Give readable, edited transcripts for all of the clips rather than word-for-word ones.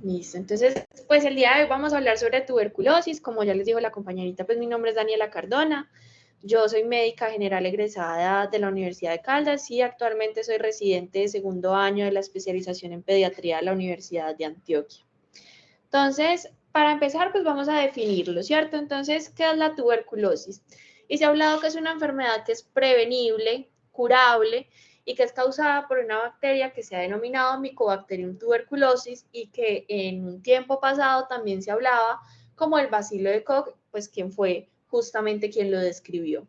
Listo, entonces, pues el día de hoy vamos a hablar sobre tuberculosis. Como ya les dijo la compañerita, pues mi nombre es Daniela Cardona. Yo soy médica general egresada de la Universidad de Caldas y actualmente soy residente de segundo año de la especialización en pediatría de la Universidad de Antioquia. Entonces, para empezar, pues vamos a definirlo, ¿cierto? Entonces, ¿qué es la tuberculosis? Y se ha hablado que es una enfermedad que es prevenible, curable y que es causada por una bacteria que se ha denominado Mycobacterium tuberculosis y que en un tiempo pasado también se hablaba como el bacilo de Koch, pues quien fue justamente quien lo describió.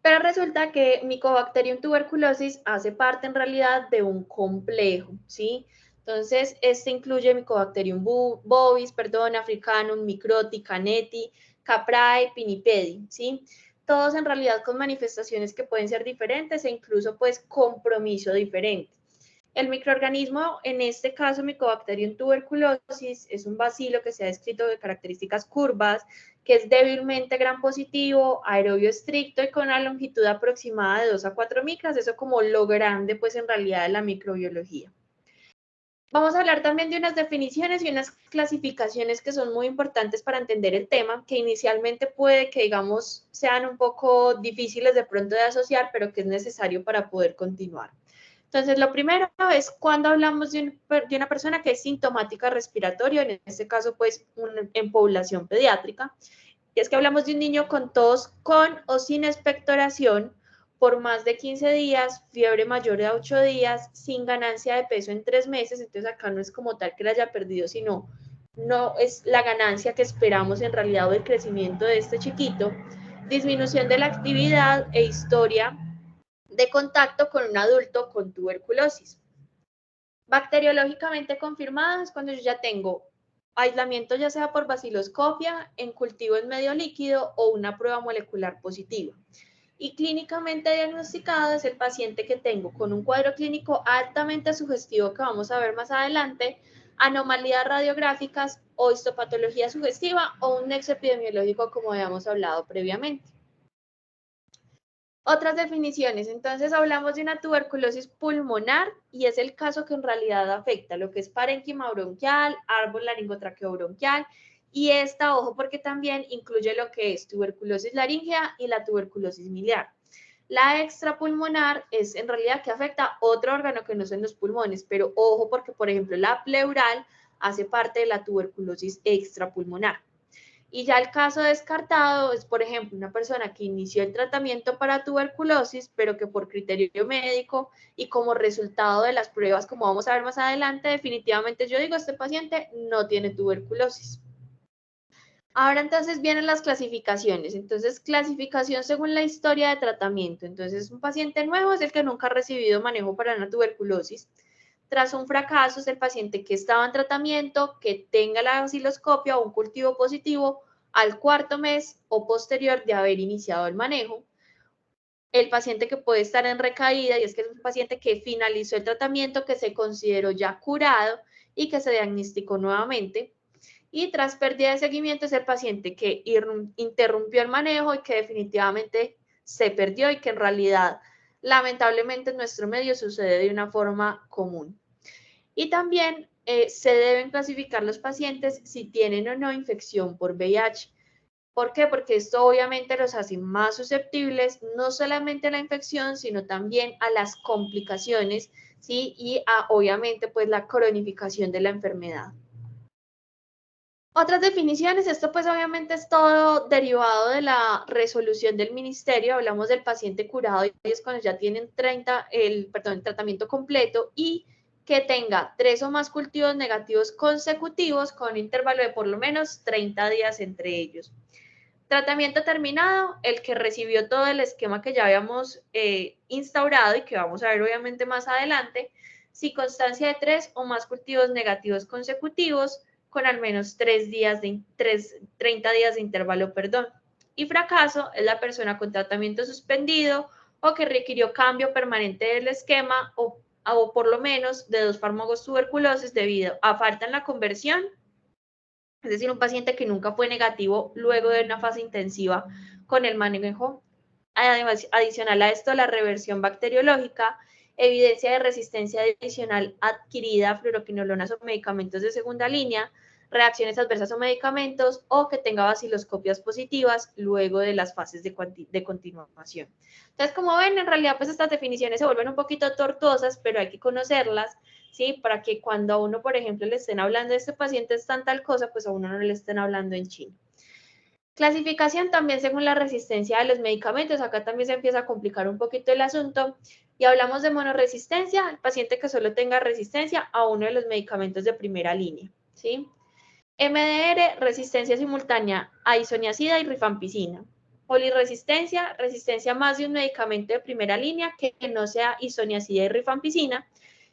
Pero resulta que Mycobacterium tuberculosis hace parte en realidad de un complejo, ¿sí? Entonces, este incluye Mycobacterium bovis, Africanum, Microti, Caneti, Caprae, Pinnipedi, ¿sí? Todos en realidad con manifestaciones que pueden ser diferentes e incluso pues compromiso diferente. El microorganismo, en este caso Mycobacterium tuberculosis, es un bacilo que se ha descrito de características curvas, que es débilmente gram positivo, aerobio estricto y con una longitud aproximada de 2 a 4 micras, eso como lo grande pues en realidad de la microbiología. Vamos a hablar también de unas definiciones y unas clasificaciones que son muy importantes para entender el tema, que inicialmente puede que, digamos, sean un poco difíciles de pronto de asociar, pero que es necesario para poder continuar. Entonces, lo primero es cuando hablamos de una persona que es sintomática respiratoria, en este caso, pues, en población pediátrica, y es que hablamos de un niño con tos con o sin expectoración por más de 15 días, fiebre mayor de 8 días, sin ganancia de peso en 3 meses, entonces acá no es como tal que la haya perdido, sino no es la ganancia que esperamos en realidad o el crecimiento de este chiquito, disminución de la actividad e historia de contacto con un adulto con tuberculosis. Bacteriológicamente confirmadas cuando yo ya tengo aislamiento ya sea por baciloscopia, en cultivo en medio líquido o una prueba molecular positiva. Y clínicamente diagnosticado es el paciente que tengo con un cuadro clínico altamente sugestivo que vamos a ver más adelante, anomalías radiográficas o histopatología sugestiva o un nexo epidemiológico como habíamos hablado previamente. Otras definiciones, entonces hablamos de una tuberculosis pulmonar y es el caso que en realidad afecta lo que es parénquima bronquial, árbol laringotraqueobronquial y esta, ojo, porque también incluye lo que es tuberculosis laríngea y la tuberculosis miliar. La extrapulmonar es en realidad que afecta otro órgano que no son los pulmones, pero ojo porque, por ejemplo, la pleural hace parte de la tuberculosis extrapulmonar. Y ya el caso descartado es, por ejemplo, una persona que inició el tratamiento para tuberculosis, pero que por criterio médico y como resultado de las pruebas, como vamos a ver más adelante, definitivamente yo digo, este paciente no tiene tuberculosis. Ahora entonces vienen las clasificaciones. Entonces, clasificación según la historia de tratamiento. Entonces, un paciente nuevo es el que nunca ha recibido manejo para una tuberculosis. Tras un fracaso es el paciente que estaba en tratamiento, que tenga la osciloscopia o un cultivo positivo al cuarto mes o posterior de haber iniciado el manejo. El paciente que puede estar en recaída, y es que es un paciente que finalizó el tratamiento, que se consideró ya curado y que se diagnosticó nuevamente. Y tras pérdida de seguimiento es el paciente que interrumpió el manejo y que definitivamente se perdió y que en realidad lamentablemente en nuestro medio sucede de una forma común. Y también se deben clasificar los pacientes si tienen o no infección por VIH. ¿Por qué? Porque esto obviamente los hace más susceptibles no solamente a la infección, sino también a las complicaciones, ¿sí? Y a obviamente pues la cronificación de la enfermedad. Otras definiciones, esto pues obviamente es todo derivado de la resolución del ministerio, hablamos del paciente curado y es cuando ya tienen el tratamiento completo y que tenga 3 o más cultivos negativos consecutivos con un intervalo de por lo menos 30 días entre ellos. Tratamiento terminado, el que recibió todo el esquema que ya habíamos instaurado y que vamos a ver obviamente más adelante, si constancia de 3 o más cultivos negativos consecutivos, con al menos 30 días de intervalo, perdón. Y fracaso es la persona con tratamiento suspendido o que requirió cambio permanente del esquema o por lo menos de 2 fármacos tuberculosis debido a falta en la conversión, es decir, un paciente que nunca fue negativo luego de una fase intensiva con el manejo. Además, adicional a esto, la reversión bacteriológica evidencia de resistencia adicional adquirida a fluoroquinolonas o medicamentos de segunda línea, reacciones adversas o medicamentos, o que tenga baciloscopias positivas luego de las fases de continuación. Entonces, como ven, en realidad pues estas definiciones se vuelven un poquito tortuosas, pero hay que conocerlas, ¿sí? Para que cuando a uno, por ejemplo, le estén hablando de este paciente es tal cosa, pues a uno no le estén hablando en chino. Clasificación también según la resistencia de los medicamentos. Acá también se empieza a complicar un poquito el asunto. Y hablamos de monorresistencia, el paciente que solo tenga resistencia a uno de los medicamentos de primera línea, ¿sí? MDR, resistencia simultánea a isoniazida y rifampicina. Polirresistencia, resistencia a más de un medicamento de primera línea que no sea isoniazida y rifampicina.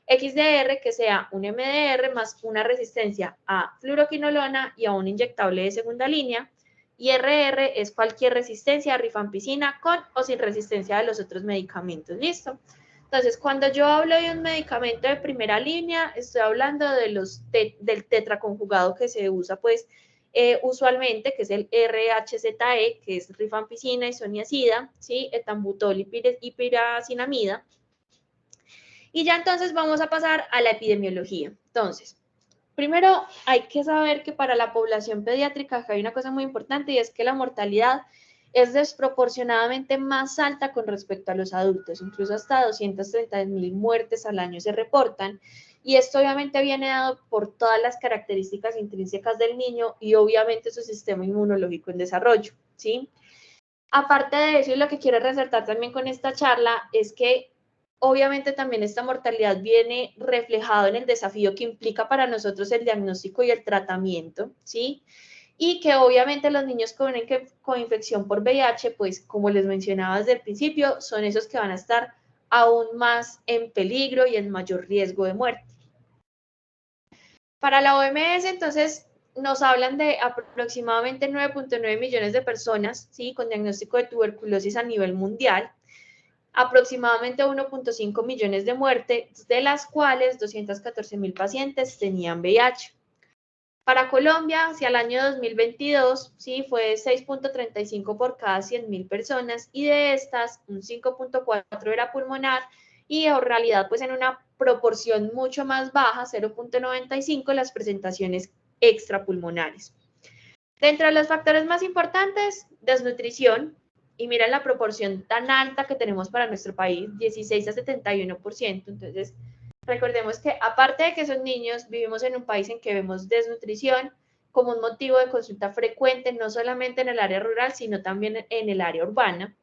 XDR, que sea un MDR más una resistencia a fluoroquinolona y a un inyectable de segunda línea. Y RR es cualquier resistencia a rifampicina con o sin resistencia de los otros medicamentos. ¿Listo? Entonces, cuando yo hablo de un medicamento de primera línea, estoy hablando de del tetraconjugado que se usa, pues, usualmente, que es el RHZE, que es rifampicina, isoniazida, ¿sí? Etambutol y piracinamida. Y ya entonces vamos a pasar a la epidemiología. Entonces, primero hay que saber que para la población pediátrica hay una cosa muy importante y es que la mortalidad es desproporcionadamente más alta con respecto a los adultos, incluso hasta 230.000 muertes al año se reportan, y esto obviamente viene dado por todas las características intrínsecas del niño y obviamente su sistema inmunológico en desarrollo, ¿sí? Aparte de eso, y lo que quiero resaltar también con esta charla es que obviamente también esta mortalidad viene reflejado en el desafío que implica para nosotros el diagnóstico y el tratamiento, ¿sí? Y que obviamente los niños con infección por VIH, pues como les mencionaba desde el principio, son esos que van a estar aún más en peligro y en mayor riesgo de muerte. Para la OMS, entonces, nos hablan de aproximadamente 9.9 millones de personas, ¿sí? Con diagnóstico de tuberculosis a nivel mundial, aproximadamente 1.5 millones de muertes, de las cuales 214.000 pacientes tenían VIH. Para Colombia, hacia el año 2022, sí, fue 6.35 por cada 100.000 personas y de estas, un 5.4 era pulmonar y en realidad, pues en una proporción mucho más baja, 0.95, las presentaciones extrapulmonares. Dentro de los factores más importantes, desnutrición, y mira la proporción tan alta que tenemos para nuestro país, 16 a 71%, entonces recordemos que aparte de que son niños, vivimos en un país en que vemos desnutrición como un motivo de consulta frecuente, no solamente en el área rural, sino también en el área urbana,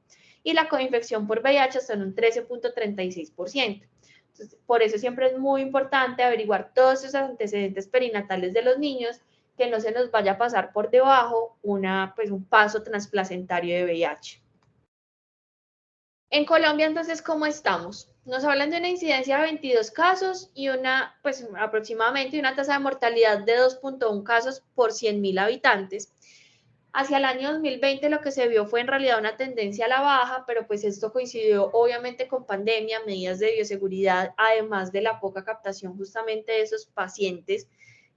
y la coinfección por VIH está en un 13.36%. Entonces, por eso siempre es muy importante averiguar todos esos antecedentes perinatales de los niños, que no se nos vaya a pasar por debajo pues un paso transplacentario de VIH. En Colombia, entonces, ¿cómo estamos? Nos hablan de una incidencia de 22 casos y pues aproximadamente una tasa de mortalidad de 2.1 casos por 100.000 habitantes. Hacia el año 2020 lo que se vio fue en realidad una tendencia a la baja, pero pues esto coincidió obviamente con pandemia, medidas de bioseguridad, además de la poca captación justamente de esos pacientes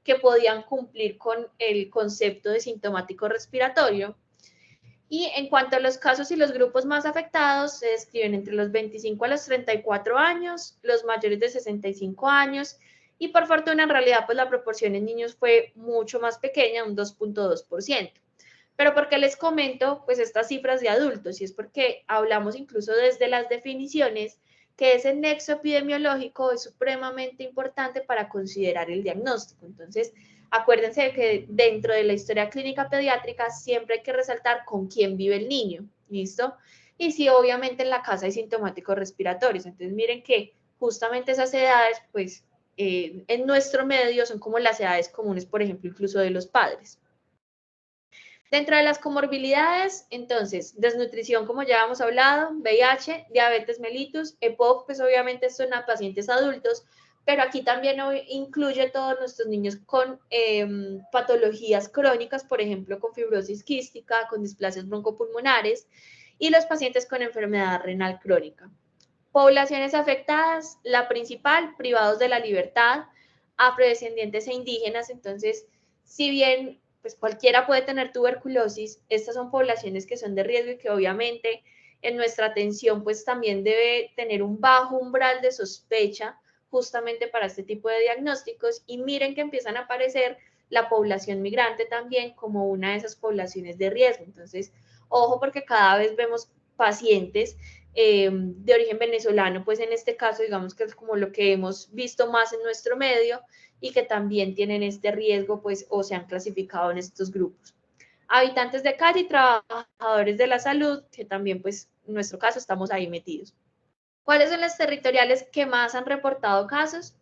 que podían cumplir con el concepto de sintomático respiratorio. Y en cuanto a los casos y los grupos más afectados, se describen entre los 25 a los 34 años, los mayores de 65 años, y por fortuna en realidad pues la proporción en niños fue mucho más pequeña, un 2.2%. Pero ¿por qué les comento pues estas cifras de adultos? Y es porque hablamos incluso desde las definiciones que ese nexo epidemiológico es supremamente importante para considerar el diagnóstico. Entonces, acuérdense que dentro de la historia clínica pediátrica siempre hay que resaltar con quién vive el niño, ¿listo? Y si obviamente en la casa hay sintomáticos respiratorios. Entonces, miren que justamente esas edades, pues, en nuestro medio son como las edades comunes, por ejemplo, incluso de los padres. Dentro de las comorbilidades, entonces, desnutrición, como ya hemos hablado, VIH, diabetes mellitus, EPOC, pues obviamente son a pacientes adultos, pero aquí también incluye todos nuestros niños con patologías crónicas, por ejemplo, con fibrosis quística, con displasias broncopulmonares y los pacientes con enfermedad renal crónica. Poblaciones afectadas, la principal, privados de la libertad, afrodescendientes e indígenas. Entonces, si bien pues cualquiera puede tener tuberculosis, estas son poblaciones que son de riesgo y que obviamente en nuestra atención pues también debe tener un bajo umbral de sospecha justamente para este tipo de diagnósticos, y miren que empiezan a aparecer la población migrante también como una de esas poblaciones de riesgo. Entonces, ojo, porque cada vez vemos pacientes de origen venezolano, pues en este caso digamos que es como lo que hemos visto más en nuestro medio, y que también tienen este riesgo pues o se han clasificado en estos grupos. Habitantes de calle y trabajadores de la salud, que también pues en nuestro caso estamos ahí metidos. ¿Cuáles son las territoriales que más han reportado casos?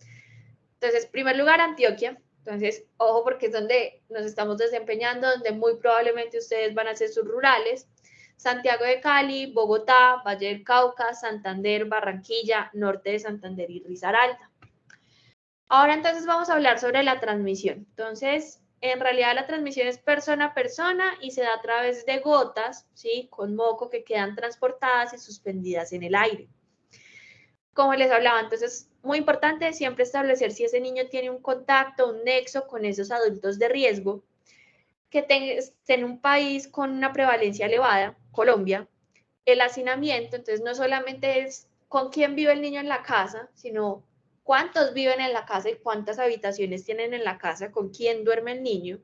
Entonces, en primer lugar, Antioquia. Entonces, ojo porque es donde nos estamos desempeñando, donde muy probablemente ustedes van a hacer sus rurales. Santiago de Cali, Bogotá, Valle del Cauca, Santander, Barranquilla, Norte de Santander y Risaralda. Ahora entonces vamos a hablar sobre la transmisión. Entonces, en realidad la transmisión es persona a persona y se da a través de gotas, ¿sí? Con moco que quedan transportadas y suspendidas en el aire. Como les hablaba, entonces, muy importante siempre establecer si ese niño tiene un contacto, un nexo con esos adultos de riesgo, que esté en un país con una prevalencia elevada, Colombia. El hacinamiento, entonces, no solamente es con quién vive el niño en la casa, sino cuántos viven en la casa y cuántas habitaciones tienen en la casa, con quién duerme el niño.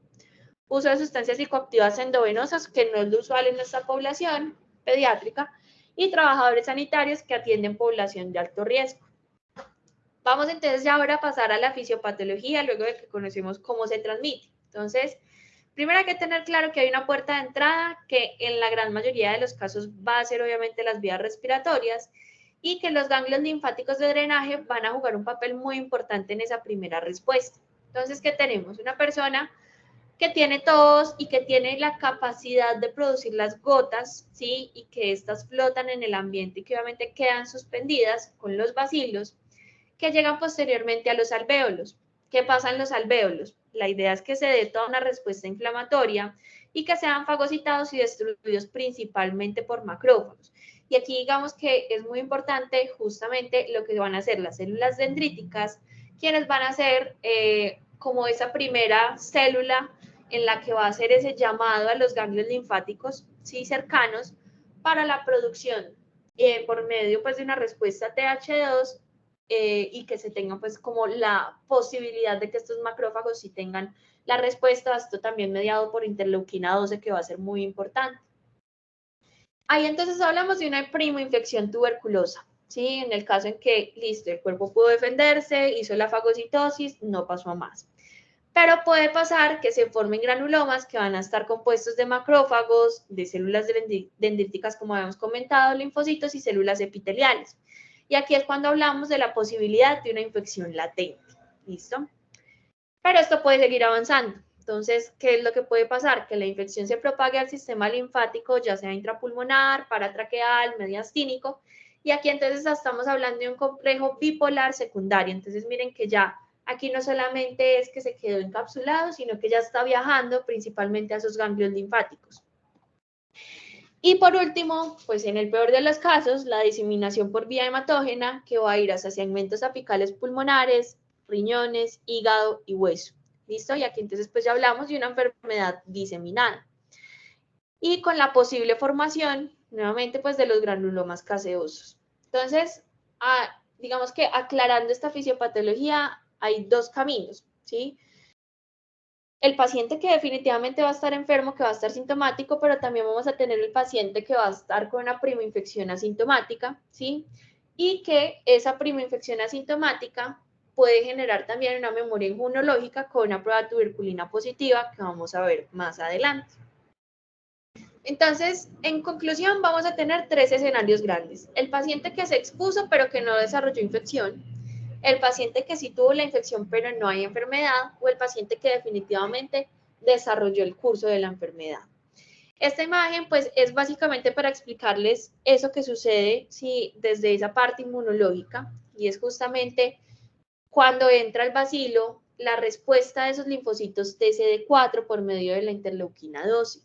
Uso de sustancias psicoactivas endovenosas, que no es lo usual en nuestra población pediátrica, y trabajadores sanitarios que atienden población de alto riesgo. Vamos entonces ya ahora a pasar a la fisiopatología, luego de que conocemos cómo se transmite. Entonces, primero hay que tener claro que hay una puerta de entrada que en la gran mayoría de los casos va a ser obviamente las vías respiratorias, y que los ganglios linfáticos de drenaje van a jugar un papel muy importante en esa primera respuesta. Entonces, ¿qué tenemos? Una persona que tiene tos y que tiene la capacidad de producir las gotas, ¿sí? Y que estas flotan en el ambiente y que obviamente quedan suspendidas con los bacilos que llegan posteriormente a los alvéolos. ¿Qué pasa en los alvéolos? La idea es que se dé toda una respuesta inflamatoria y que sean fagocitados y destruidos principalmente por macrófagos. Y aquí digamos que es muy importante justamente lo que van a hacer las células dendríticas, quienes van a ser como esa primera célula en la que va a hacer ese llamado a los ganglios linfáticos, sí, cercanos, para la producción por medio pues de una respuesta TH2, y que se tenga pues como la posibilidad de que estos macrófagos sí tengan la respuesta, esto también mediado por interleuquina 12, que va a ser muy importante. Ahí entonces hablamos de una primoinfección tuberculosa, ¿sí? En el caso en que, listo, el cuerpo pudo defenderse, hizo la fagocitosis, no pasó a más. Pero puede pasar que se formen granulomas que van a estar compuestos de macrófagos, de células dendríticas, como habíamos comentado, linfocitos y células epiteliales. Y aquí es cuando hablamos de la posibilidad de una infección latente. ¿Listo? Pero esto puede seguir avanzando. Entonces, ¿qué es lo que puede pasar? Que la infección se propague al sistema linfático, ya sea intrapulmonar, paratraqueal, mediastínico, y aquí entonces estamos hablando de un complejo bipolar secundario. Entonces, miren que ya aquí no solamente es que se quedó encapsulado, sino que ya está viajando principalmente a esos ganglios linfáticos. Y por último, pues en el peor de los casos, la diseminación por vía hematógena, que va a ir hacia segmentos apicales pulmonares, riñones, hígado y hueso. ¿Listo? Y aquí entonces pues ya hablamos de una enfermedad diseminada. Y con la posible formación, nuevamente, pues de los granulomas caseosos. Entonces, digamos que aclarando esta fisiopatología, hay dos caminos, ¿sí? El paciente que definitivamente va a estar enfermo, que va a estar sintomático, pero también vamos a tener el paciente que va a estar con una primoinfección asintomática, ¿sí? Y que esa primoinfección asintomática puede generar también una memoria inmunológica con una prueba de tuberculina positiva que vamos a ver más adelante. Entonces, en conclusión, vamos a tener tres escenarios grandes. El paciente que se expuso pero que no desarrolló infección, el paciente que sí tuvo la infección pero no hay enfermedad, o el paciente que definitivamente desarrolló el curso de la enfermedad. Esta imagen pues es básicamente para explicarles eso que sucede desde esa parte inmunológica, y es justamente cuando entra el bacilo, la respuesta de esos linfocitos TCD4 por medio de la interleuquina 12,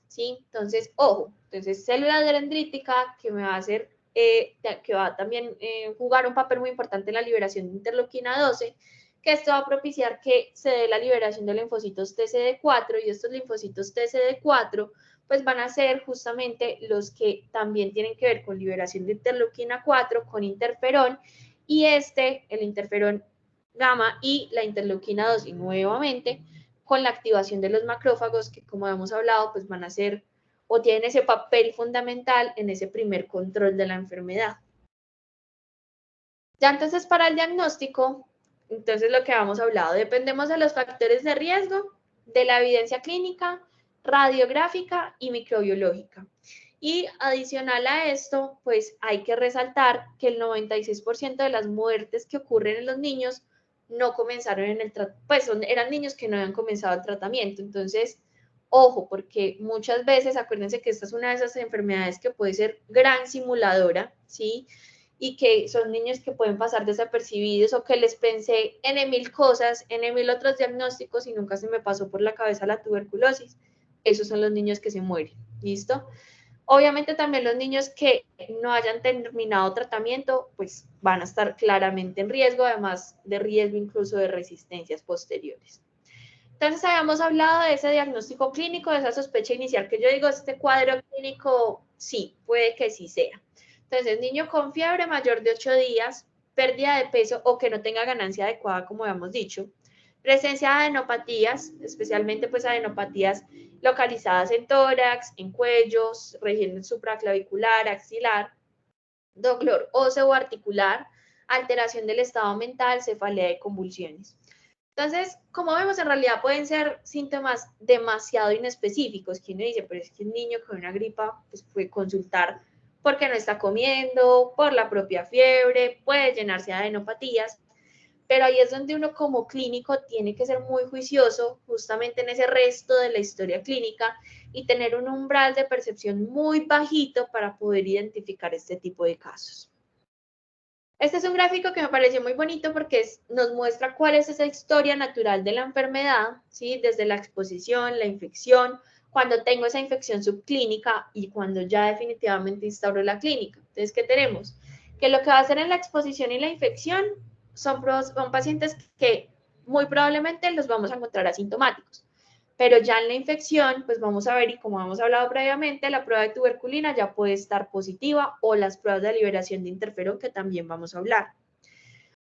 ¿sí? Entonces, ojo, entonces célula dendrítica que me va a hacer, que va a también jugar un papel muy importante en la liberación de interleuquina 12, que esto va a propiciar que se dé la liberación de linfocitos TCD4 y estos linfocitos TCD4 pues van a ser justamente los que también tienen que ver con liberación de interleuquina 4, con interferón y el interferón gamma y la interleuquina 2 y nuevamente con la activación de los macrófagos que como hemos hablado pues van a ser o tienen ese papel fundamental en ese primer control de la enfermedad. Ya entonces para el diagnóstico, entonces lo que habíamos hablado, dependemos de los factores de riesgo, de la evidencia clínica, radiográfica y microbiológica. Y adicional a esto, pues hay que resaltar que el 96% de las muertes que ocurren en los niños no comenzaron en el tratamiento, pues eran niños que no habían comenzado el tratamiento. Entonces, ojo, porque muchas veces, acuérdense que esta es una de esas enfermedades que puede ser gran simuladora, ¿sí? Y que son niños que pueden pasar desapercibidos o que les pensé en mil cosas, en mil otros diagnósticos y nunca se me pasó por la cabeza la tuberculosis. Esos son los niños que se mueren, ¿listo? Obviamente también los niños que no hayan terminado tratamiento, pues van a estar claramente en riesgo, además de riesgo incluso de resistencias posteriores. Entonces habíamos hablado de ese diagnóstico clínico, de esa sospecha inicial que yo digo, este cuadro clínico, sí, puede que sí sea. Entonces, niño con fiebre mayor de 8 días, pérdida de peso o que no tenga ganancia adecuada, como habíamos dicho, presencia de adenopatías, especialmente pues adenopatías localizadas en tórax, en cuellos, región supraclavicular, axilar, dolor óseo o articular, alteración del estado mental, cefalea y convulsiones. Entonces, como vemos, en realidad pueden ser síntomas demasiado inespecíficos. ¿Quién me dice? Pero es que el niño con una gripa pues, puede consultar porque no está comiendo, por la propia fiebre, puede llenarse de adenopatías, pero ahí es donde uno como clínico tiene que ser muy juicioso justamente en ese resto de la historia clínica y tener un umbral de percepción muy bajito para poder identificar este tipo de casos. Este es un gráfico que me pareció muy bonito porque nos muestra cuál es esa historia natural de la enfermedad, ¿sí? Desde la exposición, la infección, cuando tengo esa infección subclínica y cuando ya definitivamente instauro la clínica. Entonces, ¿qué tenemos? Que lo que va a hacer en la exposición y la infección son pacientes que muy probablemente los vamos a encontrar asintomáticos. Pero ya en la infección, pues vamos a ver, y como hemos hablado previamente, la prueba de tuberculina ya puede estar positiva o las pruebas de liberación de interferón que también vamos a hablar.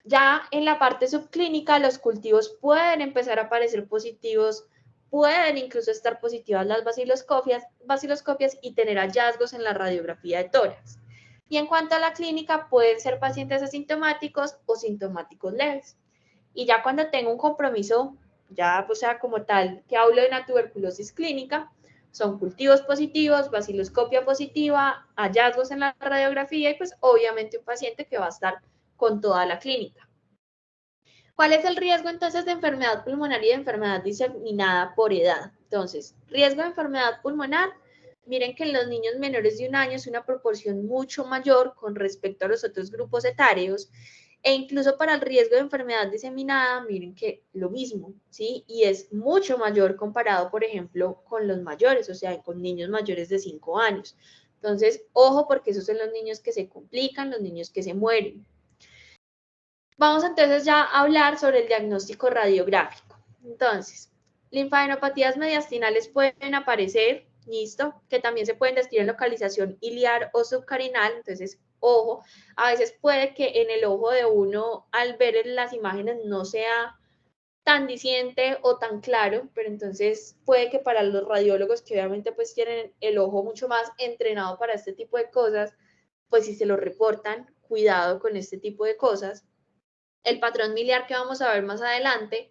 Ya en la parte subclínica, los cultivos pueden empezar a aparecer positivos, pueden incluso estar positivas las vaciloscopias y tener hallazgos en la radiografía de tórax. Y en cuanto a la clínica, pueden ser pacientes asintomáticos o sintomáticos leves. Y ya cuando tengo un compromiso, ya pues sea como tal, que hablo de una tuberculosis clínica, son cultivos positivos, vaciloscopia positiva, hallazgos en la radiografía y pues obviamente un paciente que va a estar con toda la clínica. ¿Cuál es el riesgo entonces de enfermedad pulmonar y de enfermedad diseminada por edad? Entonces, riesgo de enfermedad pulmonar, miren que en los niños menores de 1 año es una proporción mucho mayor con respecto a los otros grupos etarios e incluso para el riesgo de enfermedad diseminada, miren que lo mismo, ¿sí? Y es mucho mayor comparado, por ejemplo, con los mayores, o sea, con niños mayores de 5 años. Entonces, ojo porque esos son los niños que se complican, los niños que se mueren. Vamos entonces ya a hablar sobre el diagnóstico radiográfico. Entonces, linfadenopatías mediastinales pueden aparecer, listo, que también se pueden describir en localización iliar o subcarinal, entonces, ojo, a veces puede que en el ojo de uno al ver las imágenes no sea tan diciente o tan claro, pero entonces puede que para los radiólogos que obviamente pues tienen el ojo mucho más entrenado para este tipo de cosas, pues si se lo reportan, cuidado con este tipo de cosas. El patrón miliar que vamos a ver más adelante,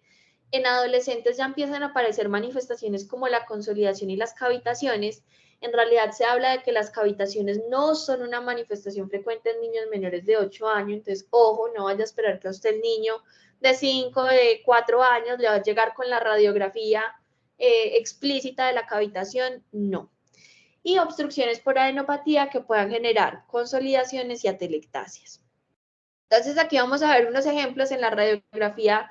en adolescentes ya empiezan a aparecer manifestaciones como la consolidación y las cavitaciones. En realidad se habla de que las cavitaciones no son una manifestación frecuente en niños menores de 8 años, entonces ojo, no vaya a esperar que a usted el niño de 5, de 4 años le va a llegar con la radiografía explícita de la cavitación, no. Y obstrucciones por adenopatía que puedan generar consolidaciones y atelectasias. Entonces aquí vamos a ver unos ejemplos en la radiografía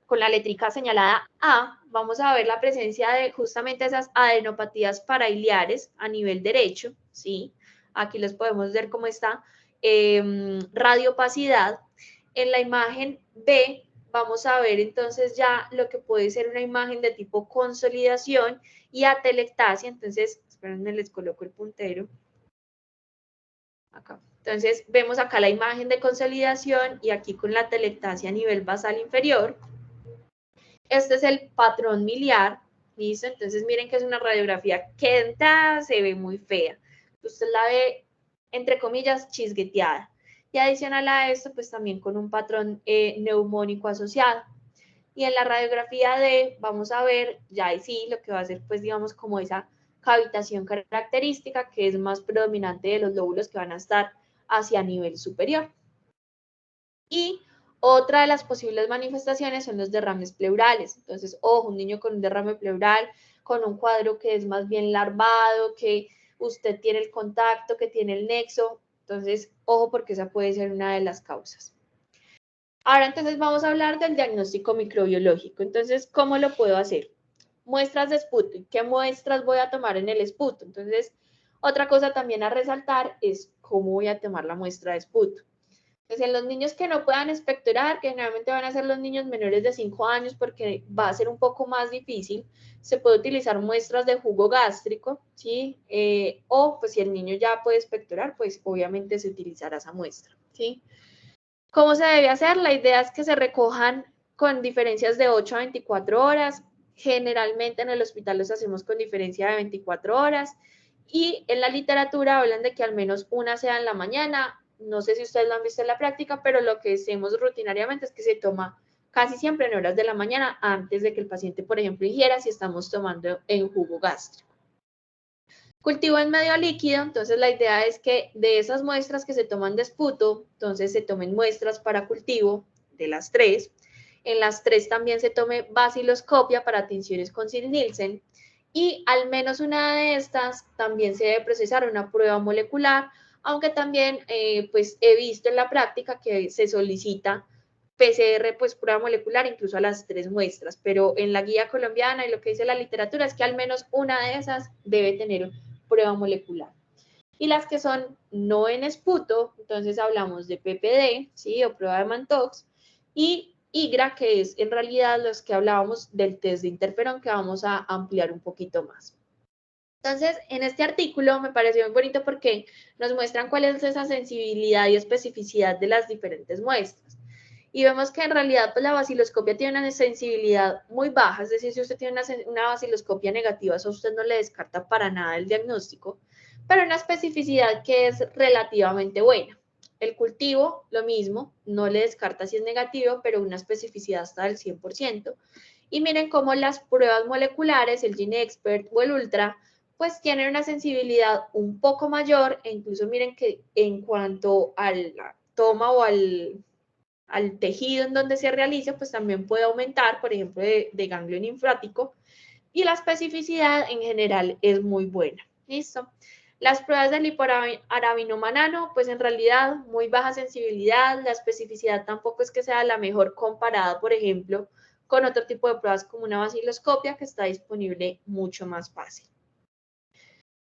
con la letrica señalada A. Vamos a ver la presencia de justamente esas adenopatías parailiares a nivel derecho, ¿sí? Aquí los podemos ver cómo está. Radiopacidad. En la imagen B vamos a ver entonces ya lo que puede ser una imagen de tipo consolidación y atelectasia. Entonces, espérenme, les coloco el puntero. Acá. Entonces, vemos acá la imagen de consolidación y aquí con la atelectasia a nivel basal inferior. Este es el patrón miliar, ¿listo? Entonces, miren que es una radiografía que de entrada se ve muy fea. Usted la ve, entre comillas, chisgueteada. Y adicional a esto, pues también con un patrón neumónico asociado. Y en la radiografía D vamos a ver, ya ahí sí, lo que va a ser, pues digamos, como esa cavitación característica que es más predominante de los lóbulos que van a estar hacia nivel superior. Y otra de las posibles manifestaciones son los derrames pleurales. Entonces, ojo, un niño con un derrame pleural, con un cuadro que es más bien larvado, que usted tiene el contacto, que tiene el nexo. Entonces, ojo porque esa puede ser una de las causas. Ahora entonces vamos a hablar del diagnóstico microbiológico. Entonces, ¿cómo lo puedo hacer? Muestras de sputo. ¿Qué muestras voy a tomar en el sputo? Entonces, otra cosa también a resaltar es cómo voy a tomar la muestra de sputo. Entonces, en los niños que no puedan expectorar, que generalmente van a ser los niños menores de 5 años porque va a ser un poco más difícil, se puede utilizar muestras de jugo gástrico, ¿sí? O pues si el niño ya puede expectorar, pues obviamente se utilizará esa muestra, ¿sí? ¿Cómo se debe hacer? La idea es que se recojan con diferencias de 8 a 24 horas. Generalmente en el hospital los hacemos con diferencia de 24 horas. Y en la literatura hablan de que al menos una sea en la mañana. No sé si ustedes lo han visto en la práctica, pero lo que hacemos rutinariamente es que se toma casi siempre en horas de la mañana antes de que el paciente, por ejemplo, ingiera si estamos tomando en jugo gástrico. Cultivo en medio líquido, entonces la idea es que de esas muestras que se toman de esputo, entonces se tomen muestras para cultivo de las tres. En las tres también se tome baciloscopia para tinciones con Sid-Nielsen y al menos una de estas también se debe procesar una prueba molecular, aunque también pues he visto en la práctica que se solicita PCR, pues prueba molecular, incluso a las tres muestras, pero en la guía colombiana y lo que dice la literatura es que al menos una de esas debe tener prueba molecular. Y las que son no en esputo, entonces hablamos de PPD, ¿sí? O prueba de Mantox, y IGRA, que es en realidad los que hablábamos del test de interferón, que vamos a ampliar un poquito más. Entonces, en este artículo me pareció muy bonito porque nos muestran cuál es esa sensibilidad y especificidad de las diferentes muestras. Y vemos que en realidad pues, la baciloscopia tiene una sensibilidad muy baja, es decir, si usted tiene una baciloscopia negativa, eso a usted no le descarta para nada el diagnóstico, pero una especificidad que es relativamente buena. El cultivo, lo mismo, no le descarta si es negativo, pero una especificidad hasta del 100%. Y miren cómo las pruebas moleculares, el GeneXpert o el Ultra, pues tienen una sensibilidad un poco mayor e incluso miren que en cuanto a la toma o al tejido en donde se realiza, pues también puede aumentar, por ejemplo, de ganglio linfático, y la especificidad en general es muy buena. ¿Listo? Las pruebas del lipoarabinomanano, pues en realidad muy baja sensibilidad, la especificidad tampoco es que sea la mejor comparada, por ejemplo, con otro tipo de pruebas como una baciloscopia que está disponible mucho más fácil.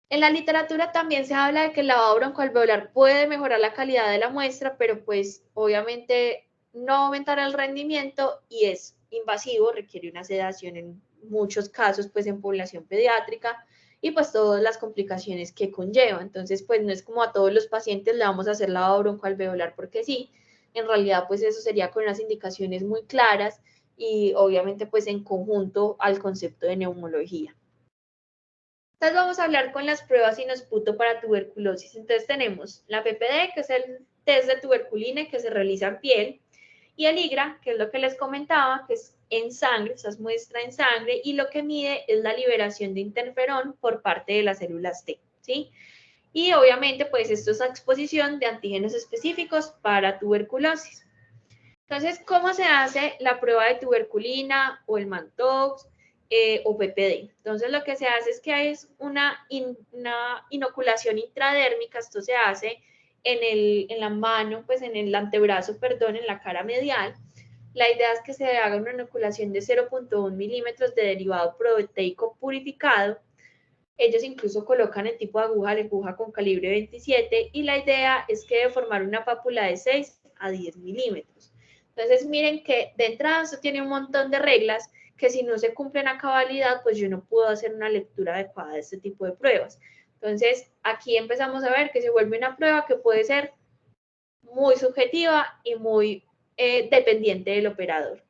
En la literatura también se habla de que el lavado broncoalveolar puede mejorar la calidad de la muestra, pero pues obviamente no aumentará el rendimiento y es invasivo, requiere una sedación en muchos casos, pues en población pediátrica y pues todas las complicaciones que conlleva. Entonces, pues no es como a todos los pacientes le vamos a hacer lavado broncoalveolar porque sí, en realidad pues eso sería con unas indicaciones muy claras y obviamente pues en conjunto al concepto de neumología. Entonces vamos a hablar con las pruebas inosputo para tuberculosis. Entonces tenemos la PPD, que es el test de tuberculina que se realiza en piel, y el IGRA, que es lo que les comentaba, que es en sangre, esas muestra en sangre, y lo que mide es la liberación de interferón por parte de las células T, ¿sí? Y obviamente, pues esto es a exposición de antígenos específicos para tuberculosis. Entonces, ¿cómo se hace la prueba de tuberculina o el Mantox o PPD? Entonces, lo que se hace es que hay una inoculación intradérmica, esto se hace en la mano, pues en el antebrazo, perdón, en la cara medial. La idea es que se haga una inoculación de 0.1 milímetros de derivado proteico purificado. Ellos incluso colocan el tipo de aguja, la aguja con calibre 27, y la idea es que debe formar una pápula de 6 a 10 milímetros. Entonces, miren que de entrada esto tiene un montón de reglas que si no se cumplen a cabalidad, pues yo no puedo hacer una lectura adecuada de este tipo de pruebas. Entonces, aquí empezamos a ver que se vuelve una prueba que puede ser muy subjetiva y muy dependiente del operador.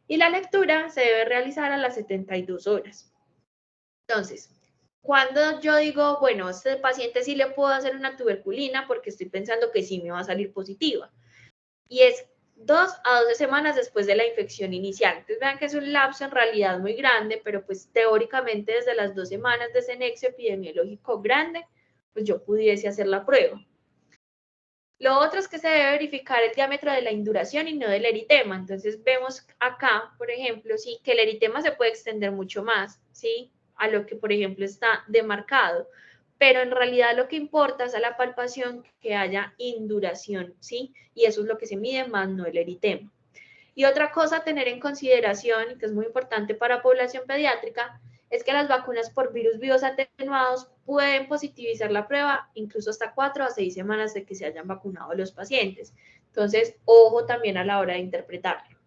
Y la lectura se debe realizar a las 72 horas. Entonces, cuando yo digo, bueno, a este paciente sí le puedo hacer una tuberculina porque estoy pensando que sí me va a salir positiva. Y es 2 a 12 semanas después de la infección inicial. Entonces vean que es un lapso en realidad muy grande, pero pues teóricamente desde las 2 semanas de ese nexo epidemiológico grande, pues yo pudiese hacer la prueba. Lo otro es que se debe verificar el diámetro de la induración y no del eritema. Entonces vemos acá, por ejemplo, sí, que el eritema se puede extender mucho más, ¿sí? A lo que, por ejemplo, está demarcado. Pero en realidad lo que importa es a la palpación que haya induración, ¿sí? Y eso es lo que se mide más, no el eritema. Y otra cosa a tener en consideración, y que es muy importante para población pediátrica, es que las vacunas por virus vivos atenuados pueden positivizar la prueba incluso hasta 4 a 6 semanas de que se hayan vacunado los pacientes. Entonces, ojo también a la hora de interpretarlo.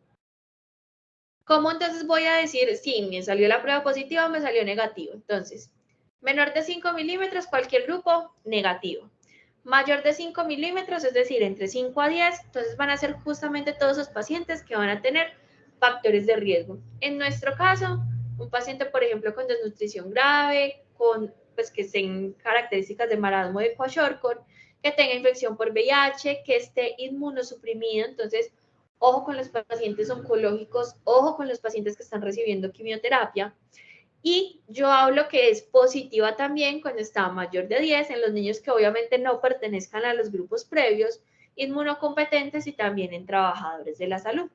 ¿Cómo entonces voy a decir si me salió la prueba positiva o me salió negativo? Entonces, menor de 5 milímetros, cualquier grupo, negativo. Mayor de 5 milímetros, es decir, entre 5 a 10, entonces van a ser justamente todos esos pacientes que van a tener factores de riesgo. En nuestro caso, un paciente, por ejemplo, con desnutrición grave, con pues que estén características de marasmo de Kwashiorkor, que tenga infección por VIH, que esté inmunosuprimido, entonces ojo con los pacientes oncológicos, ojo con los pacientes que están recibiendo quimioterapia. Y yo hablo que es positiva también cuando está mayor de 10 en los niños que obviamente no pertenezcan a los grupos previos, inmunocompetentes y también en trabajadores de la salud.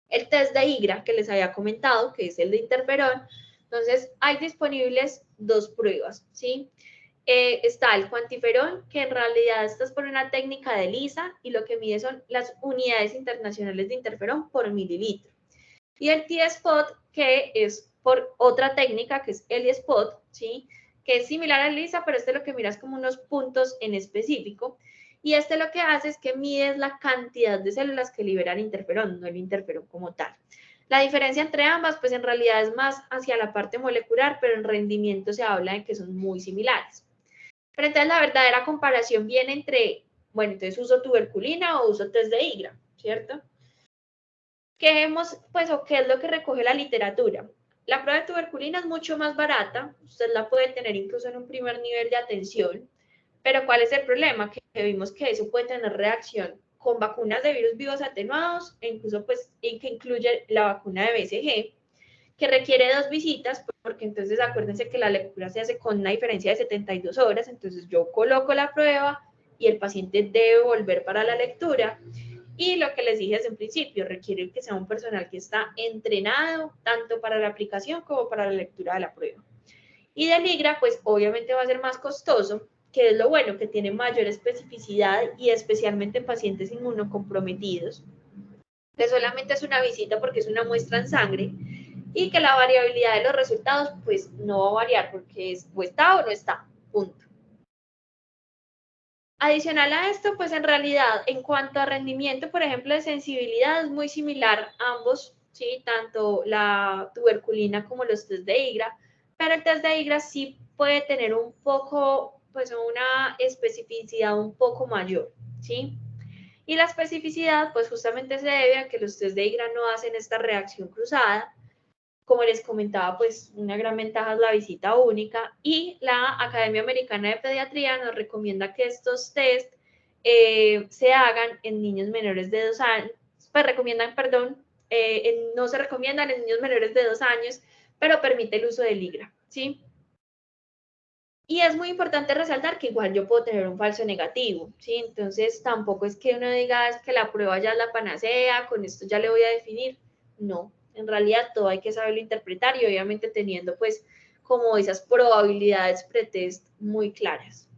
El test de IGRA que les había comentado, que es el de interferón, entonces hay disponibles dos pruebas, ¿sí? Está el cuantiferón, que en realidad esta es por una técnica de LISA y lo que mide son las unidades internacionales de interferón por mililitro. Y el T-Spot, que es por otra técnica, que es el Spot, ¿sí? Que es similar al LISA, pero este lo que mira es como unos puntos en específico. Y este lo que hace es que mide la cantidad de células que liberan interferón, no el interferón como tal. La diferencia entre ambas, pues en realidad es más hacia la parte molecular, pero en rendimiento se habla de que son muy similares. Pero entonces la verdadera comparación viene entre, bueno, entonces uso tuberculina o uso test de IGRA, ¿cierto? ¿Qué hemos, pues, o qué es lo que recoge la literatura? La prueba de tuberculina es mucho más barata, usted la puede tener incluso en un primer nivel de atención, pero ¿cuál es el problema? Que vimos que eso puede tener reacción con vacunas de virus vivos atenuados e incluso pues que incluye la vacuna de BCG, que requiere 2 visitas, porque entonces acuérdense que la lectura se hace con una diferencia de 72 horas, entonces yo coloco la prueba y el paciente debe volver para la lectura. Y lo que les dije desde un principio, requiere que sea un personal que está entrenado tanto para la aplicación como para la lectura de la prueba. Y del IGRA, pues obviamente va a ser más costoso, que es lo bueno, que tiene mayor especificidad y especialmente en pacientes inmunocomprometidos, que solamente es una visita porque es una muestra en sangre y que la variabilidad de los resultados pues no va a variar porque es o está o no está, punto. Adicional a esto, pues en realidad, en cuanto a rendimiento, por ejemplo, de sensibilidad, es muy similar a ambos, ¿sí? Tanto la tuberculina como los test de IGRA, pero el test de IGRA sí puede tener un poco, pues una especificidad un poco mayor, ¿sí? Y la especificidad, pues justamente se debe a que los test de IGRA no hacen esta reacción cruzada. Como les comentaba, pues una gran ventaja es la visita única y la Academia Americana de Pediatría nos recomienda que estos test se hagan en niños menores de 2 años, pues recomiendan, perdón, no se recomiendan en niños menores de 2 años, pero permite el uso del IGRA, ¿sí? Y es muy importante resaltar que igual yo puedo tener un falso negativo, ¿sí? Entonces tampoco es que uno diga es que la prueba ya es la panacea, con esto ya le voy a definir. No, en realidad todo hay que saberlo interpretar y obviamente teniendo pues como esas probabilidades pretest muy claras.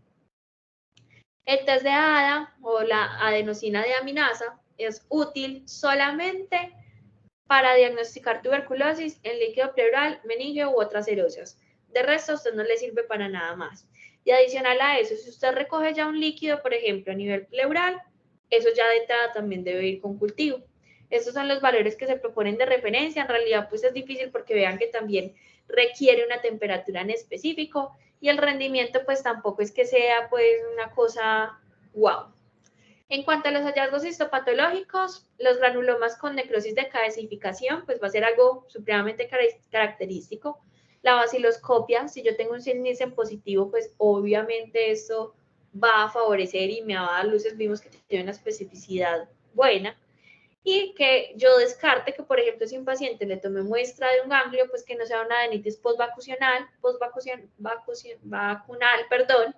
El test de ADA o la adenosina deaminasa es útil solamente para diagnosticar tuberculosis en líquido pleural, meningio u otras serosas. De resto, a usted no le sirve para nada más. Y adicional a eso, si usted recoge ya un líquido, por ejemplo, a nivel pleural, eso ya de entrada también debe ir con cultivo. Estos son los valores que se proponen de referencia. En realidad, pues es difícil porque vean que también requiere una temperatura en específico y el rendimiento pues tampoco es que sea pues una cosa wow. En cuanto a los hallazgos histopatológicos, los granulomas con necrosis de calcificación, pues va a ser algo supremamente característico. La baciloscopia, si yo tengo un Nielsen positivo, pues obviamente esto va a favorecer y me va a dar luces. Vimos que tiene una especificidad buena. Y que yo descarte que, por ejemplo, si un paciente le tome muestra de un ganglio, pues que no sea una adenitis vacunal, perdón,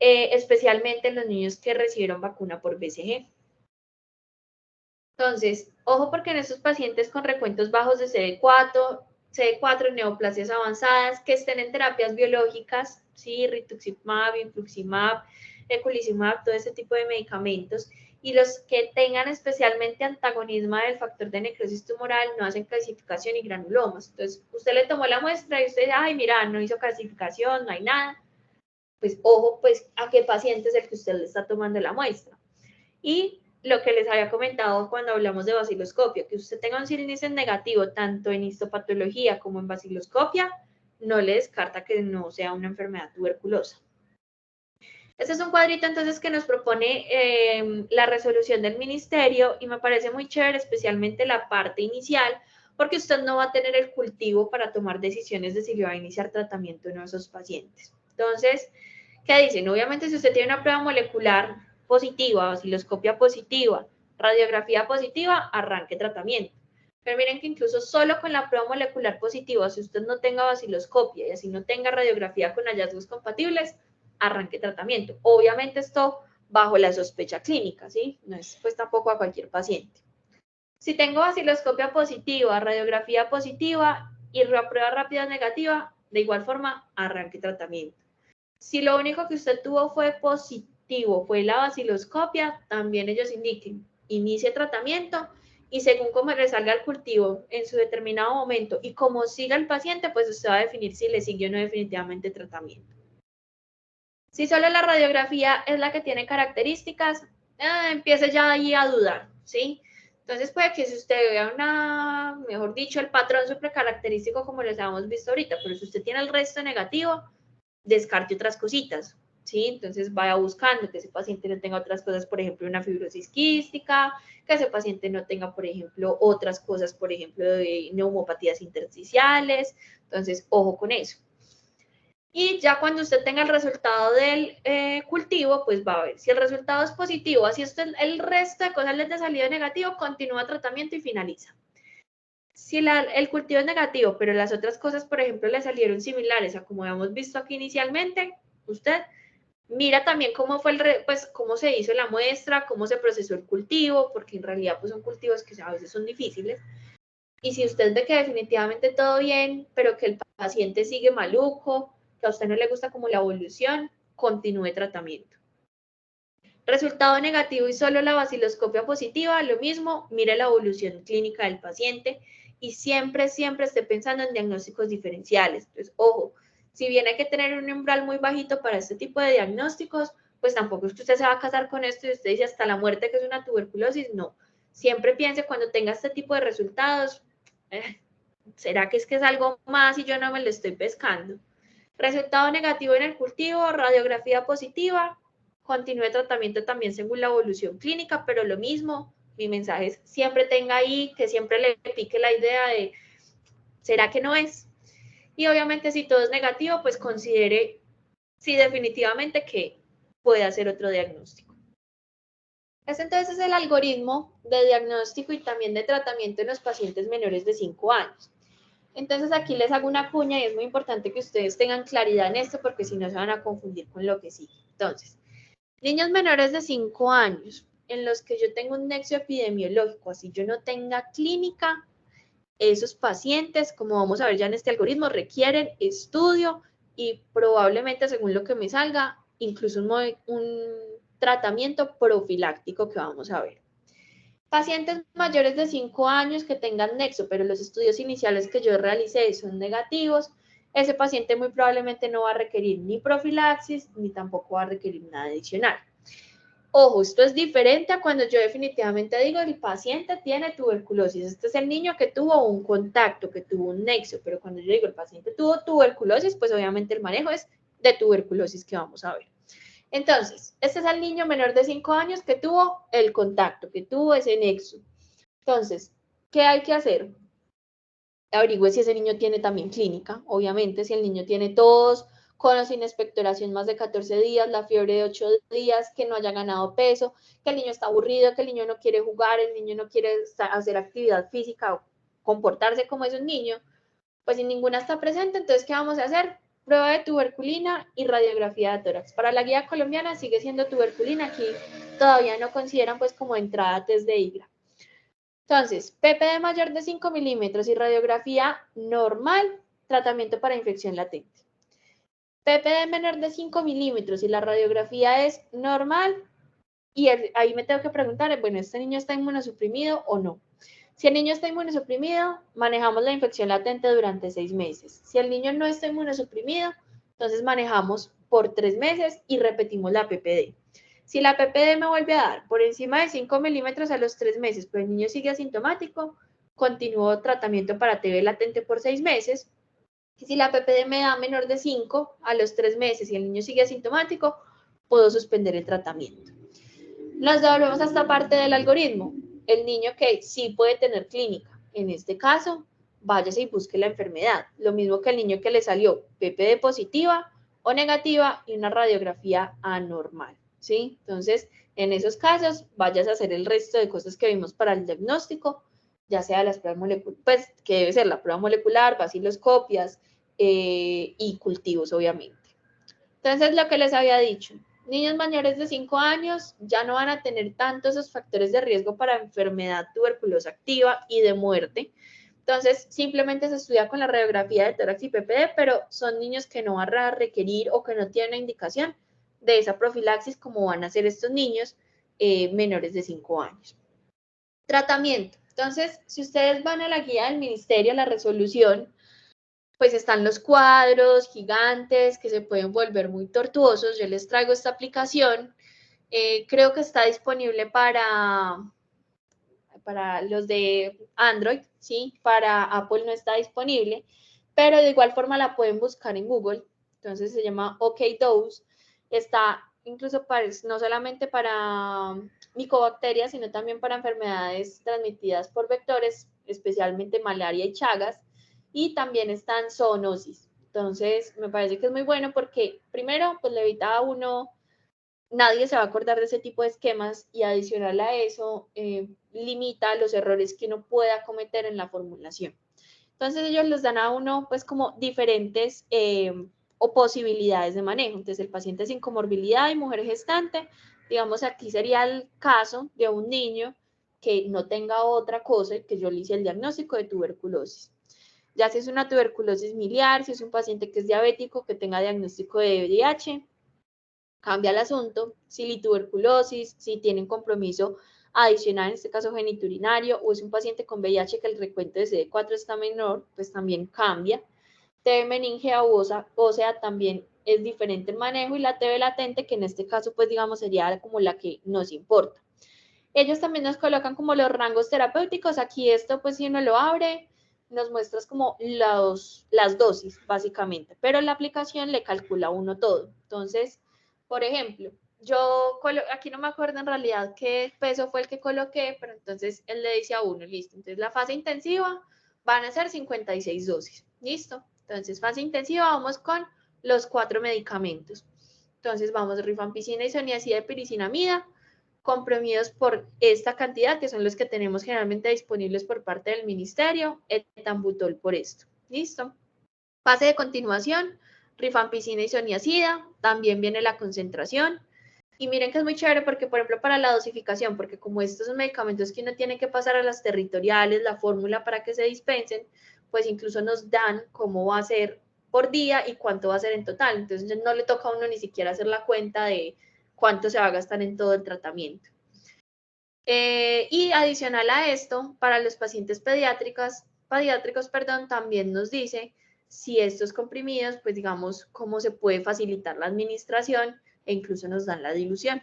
especialmente en los niños que recibieron vacuna por BCG. Entonces, ojo porque en estos pacientes con recuentos bajos de CD4, neoplasias avanzadas, que estén en terapias biológicas, ¿sí? Rituximab, infliximab, eculizumab, todo ese tipo de medicamentos, y los que tengan especialmente antagonismo del factor de necrosis tumoral no hacen calcificación y granulomas. Entonces, usted le tomó la muestra y usted dice, ay, mira, no hizo calcificación, no hay nada. Pues, ojo, pues, a qué paciente es el que usted le está tomando la muestra. Y lo que les había comentado cuando hablamos de baciloscopia, que usted tenga un Nielsen negativo tanto en histopatología como en baciloscopia, no le descarta que no sea una enfermedad tuberculosa. Este es un cuadrito entonces que nos propone la resolución del ministerio y me parece muy chévere, especialmente la parte inicial, porque usted no va a tener el cultivo para tomar decisiones de si le va a iniciar tratamiento o no a esos pacientes. Entonces, ¿qué dicen? Obviamente, si usted tiene una prueba molecular positiva, osciloscopia positiva, radiografía positiva, arranque tratamiento. Pero miren que incluso solo con la prueba molecular positiva, si usted no tenga osciloscopia y así no tenga radiografía con hallazgos compatibles, arranque tratamiento. Obviamente esto bajo la sospecha clínica, ¿sí? No es pues tampoco a cualquier paciente. Si tengo osciloscopia positiva, radiografía positiva y la prueba rápida negativa, de igual forma, arranque tratamiento. Si lo único que usted tuvo fue positivo, fue la baciloscopia, también ellos indiquen, inicie tratamiento y según cómo le salga el cultivo en su determinado momento y cómo siga el paciente, pues usted va a definir si le sigue o no definitivamente tratamiento. Si solo la radiografía es la que tiene características, empiece ya ahí a dudar, ¿sí? Entonces puede que si usted vea mejor dicho, el patrón supercaracterístico como les habíamos visto ahorita, pero si usted tiene el resto negativo, descarte otras cositas, ¿sí? Entonces vaya buscando que ese paciente no tenga otras cosas, por ejemplo, una fibrosis quística, que ese paciente no tenga, por ejemplo, otras cosas, por ejemplo, de neumopatías intersticiales. Entonces, ojo con eso. Y ya cuando usted tenga el resultado del cultivo, pues va a ver si el resultado es positivo, así usted el resto de cosas les de salido negativo, continúa tratamiento y finaliza. Si el cultivo es negativo, pero las otras cosas, por ejemplo, le salieron similares a como habíamos visto aquí inicialmente, usted mira también cómo fue pues cómo se hizo la muestra, cómo se procesó el cultivo, porque en realidad pues son cultivos que a veces son difíciles. Y si usted ve que definitivamente todo bien, pero que el paciente sigue maluco, que a usted no le gusta como la evolución, continúe tratamiento. Resultado negativo y solo la baciloscopia positiva, lo mismo, mire la evolución clínica del paciente y siempre, siempre esté pensando en diagnósticos diferenciales. Entonces, ojo, si bien hay que tener un umbral muy bajito para este tipo de diagnósticos, pues tampoco es que usted se va a casar con esto y usted dice hasta la muerte que es una tuberculosis, no. Siempre piense cuando tenga este tipo de resultados, ¿será que es algo más y yo no me lo estoy pescando? Resultado negativo en el cultivo, radiografía positiva, continúe tratamiento también según la evolución clínica, pero lo mismo, mi mensaje es siempre tenga ahí, que siempre le pique la idea de, ¿será que no es? Y obviamente si todo es negativo, pues considere, sí, definitivamente que puede hacer otro diagnóstico. Este entonces es el algoritmo de diagnóstico y también de tratamiento en los pacientes menores de 5 años. Entonces aquí les hago una cuña y es muy importante que ustedes tengan claridad en esto porque si no se van a confundir con lo que sigue. Entonces, niños menores de 5 años en los que yo tengo un nexo epidemiológico, así yo no tenga clínica, esos pacientes, como vamos a ver ya en este algoritmo, requieren estudio y probablemente, según lo que me salga, incluso un tratamiento profiláctico que vamos a ver. Pacientes mayores de 5 años que tengan nexo, pero los estudios iniciales que yo realicé son negativos, ese paciente muy probablemente no va a requerir ni profilaxis, ni tampoco va a requerir nada adicional. Ojo, esto es diferente a cuando yo definitivamente digo el paciente tiene tuberculosis. Este es el niño que tuvo un contacto, que tuvo un nexo, pero cuando yo digo el paciente tuvo tuberculosis, pues obviamente el manejo es de tuberculosis que vamos a ver. Entonces, este es el niño menor de 5 años que tuvo el contacto, que tuvo ese nexo. Entonces, ¿qué hay que hacer? Averigüe si ese niño tiene también clínica, obviamente, si el niño tiene tos, con o sin expectoración más de 14 días, la fiebre de 8 días, que no haya ganado peso, que el niño está aburrido, que el niño no quiere jugar, el niño no quiere hacer actividad física o comportarse como es un niño, pues si ninguna está presente, entonces, ¿qué vamos a hacer? Prueba de tuberculina y radiografía de tórax. Para la guía colombiana sigue siendo tuberculina, aquí todavía no consideran pues como entrada test de IGRA. Entonces, PPD mayor de 5 milímetros y radiografía normal, tratamiento para infección latente. PPD menor de 5 milímetros y la radiografía es normal, y ahí me tengo que preguntar, bueno, ¿este niño está inmunosuprimido o no? Si el niño está inmunosuprimido, manejamos la infección latente durante 6 meses. Si el niño no está inmunosuprimido, entonces manejamos por 3 meses y repetimos la PPD. Si la PPD me vuelve a dar por encima de 5 milímetros a los 3 meses, pero el niño sigue asintomático, continúo tratamiento para TB latente por 6 meses. Y si la PPD me da menor de 5 a los 3 meses y el niño sigue asintomático, puedo suspender el tratamiento. Nos devolvemos a esta parte del algoritmo. El niño que sí puede tener clínica, en este caso, váyase y busque la enfermedad. Lo mismo que el niño que le salió PPD positiva o negativa y una radiografía anormal, ¿sí? Entonces, en esos casos, vayas a hacer el resto de cosas que vimos para el diagnóstico, ya sea las pruebas moleculares, pues que debe ser la prueba molecular, vaciloscopias y cultivos, obviamente. Entonces, lo que les había dicho, niños mayores de 5 años ya no van a tener tantos esos factores de riesgo para enfermedad tuberculosa activa y de muerte. Entonces, simplemente se estudia con la radiografía de tórax y PPD, pero son niños que no van a requerir o que no tienen una indicación de esa profilaxis como van a ser estos niños menores de 5 años. Tratamiento. Entonces, si ustedes van a la guía del ministerio, la resolución, pues están los cuadros gigantes que se pueden volver muy tortuosos. Yo les traigo esta aplicación. Creo que está disponible para los de Android, ¿sí? Para Apple no está disponible, pero de igual forma la pueden buscar en Google. Entonces se llama OkDose. Está incluso no solamente para micobacterias, sino también para enfermedades transmitidas por vectores, especialmente malaria y chagas, y también están zoonosis. Entonces, me parece que es muy bueno porque, primero, pues le evita a uno, nadie se va a acordar de ese tipo de esquemas y adicional a eso, limita los errores que uno pueda cometer en la formulación. Entonces, ellos les dan a uno, pues, como diferentes o posibilidades de manejo. Entonces, el paciente sin comorbilidad y mujer gestante, digamos, aquí sería el caso de un niño que no tenga otra cosa, que yo le hice el diagnóstico de tuberculosis. Ya si es una tuberculosis miliar, si es un paciente que es diabético, que tenga diagnóstico de VIH, cambia el asunto. Si la tuberculosis, si tiene un compromiso adicional, en este caso geniturinario, o es un paciente con VIH que el recuento de CD4 está menor, pues también cambia. TB meningea ósea también es diferente el manejo, y la TB latente, que en este caso, pues digamos, sería como la que nos importa. Ellos también nos colocan como los rangos terapéuticos. Aquí esto, pues si uno lo abre, nos muestras como las dosis, básicamente, pero la aplicación le calcula uno todo. Entonces, por ejemplo, yo aquí no me acuerdo en realidad qué peso fue el que coloqué, pero entonces él le dice a uno, listo, entonces la fase intensiva van a ser 56 dosis, listo. Entonces, fase intensiva, vamos con los 4 medicamentos. Entonces, vamos rifampicina, isoniazida y piricinamida, comprimidos por esta cantidad, que son los que tenemos generalmente disponibles por parte del ministerio, etambutol por esto. ¿Listo? Fase de continuación, rifampicina y isoniazida, también viene la concentración. Y miren que es muy chévere porque, por ejemplo, para la dosificación, porque como estos son medicamentos que uno tiene que pasar a las territoriales, la fórmula para que se dispensen, pues incluso nos dan cómo va a ser por día y cuánto va a ser en total. Entonces no le toca a uno ni siquiera hacer la cuenta de cuánto se va a gastar en todo el tratamiento. Y adicional a esto, para los pacientes pediátricos, también nos dice si estos comprimidos, pues digamos, cómo se puede facilitar la administración, e incluso nos dan la dilución.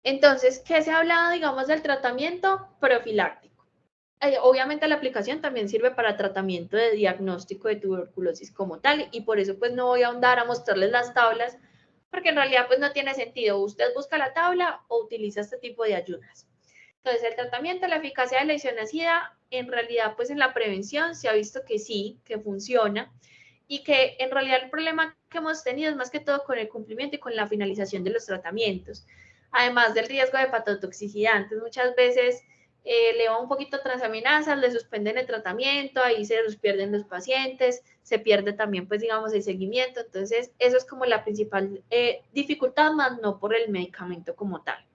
Entonces, ¿qué se ha hablado, digamos, del tratamiento profiláctico? Obviamente la aplicación también sirve para tratamiento de diagnóstico de tuberculosis como tal, y por eso pues no voy a ahondar a mostrarles las tablas, porque en realidad pues no tiene sentido. Usted busca la tabla o utiliza este tipo de ayudas. Entonces, el tratamiento, la eficacia de la isoniazida, en realidad pues en la prevención se ha visto que sí, que funciona, y que en realidad el problema que hemos tenido es más que todo con el cumplimiento y con la finalización de los tratamientos, además del riesgo de hepatotoxicidad. Entonces, muchas veces le va un poquito transaminasas, le suspenden el tratamiento, ahí se los pierden los pacientes, se pierde también, pues, digamos, el seguimiento. Entonces, eso es como la principal dificultad, más no por el medicamento como tal.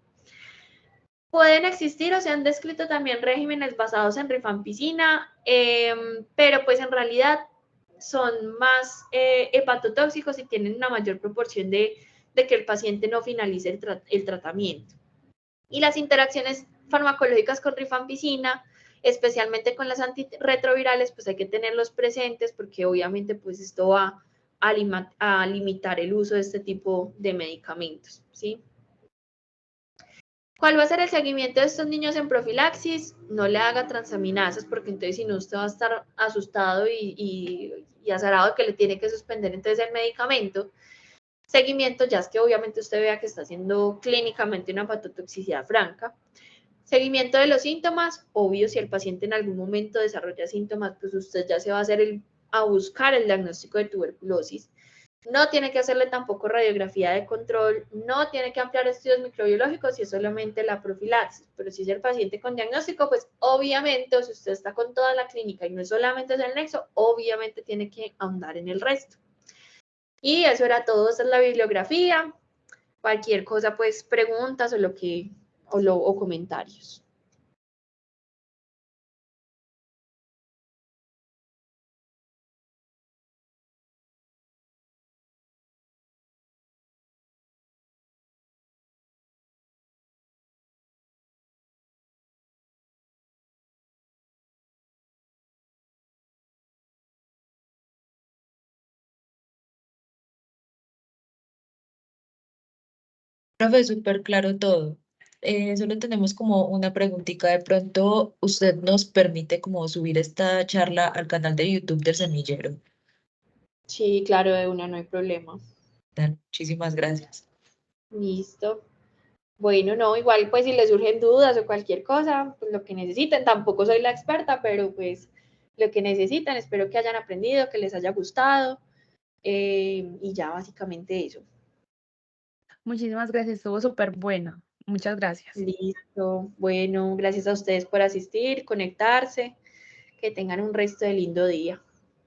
Pueden existir o se han descrito también regímenes basados en rifampicina, pero pues en realidad son más hepatotóxicos y tienen una mayor proporción de que el paciente no finalice el tratamiento. Y las interacciones farmacológicas con rifampicina, especialmente con las antirretrovirales, pues hay que tenerlos presentes porque obviamente pues esto va a limitar el uso de este tipo de medicamentos, ¿sí? ¿Cuál va a ser el seguimiento de estos niños en profilaxis? No le haga transaminasas porque entonces si no usted va a estar asustado y azarado que le tiene que suspender entonces el medicamento. Seguimiento, ya es que obviamente usted vea que está haciendo clínicamente una hepatotoxicidad franca. Seguimiento de los síntomas, obvio, si el paciente en algún momento desarrolla síntomas, pues usted ya se va a hacer a buscar el diagnóstico de tuberculosis. No tiene que hacerle tampoco radiografía de control, no tiene que ampliar estudios microbiológicos si es solamente la profilaxis, pero si es el paciente con diagnóstico, pues obviamente, o si usted está con toda la clínica y no es solamente el nexo, obviamente tiene que ahondar en el resto. Y eso era todo, esa es la bibliografía. Cualquier cosa, pues preguntas o comentarios. Profe, súper claro todo. Solo tenemos como una preguntita. De pronto, ¿usted nos permite como subir esta charla al canal de YouTube del Semillero? Sí, claro, de una no hay problema. Dale, muchísimas gracias. Listo. Bueno, no, igual pues si les surgen dudas o cualquier cosa, pues lo que necesiten, tampoco soy la experta, pero pues lo que necesitan, espero que hayan aprendido, que les haya gustado y ya básicamente eso. Muchísimas gracias, estuvo súper bueno. Muchas gracias. Listo, bueno, gracias a ustedes por asistir, conectarse, que tengan un resto de lindo día.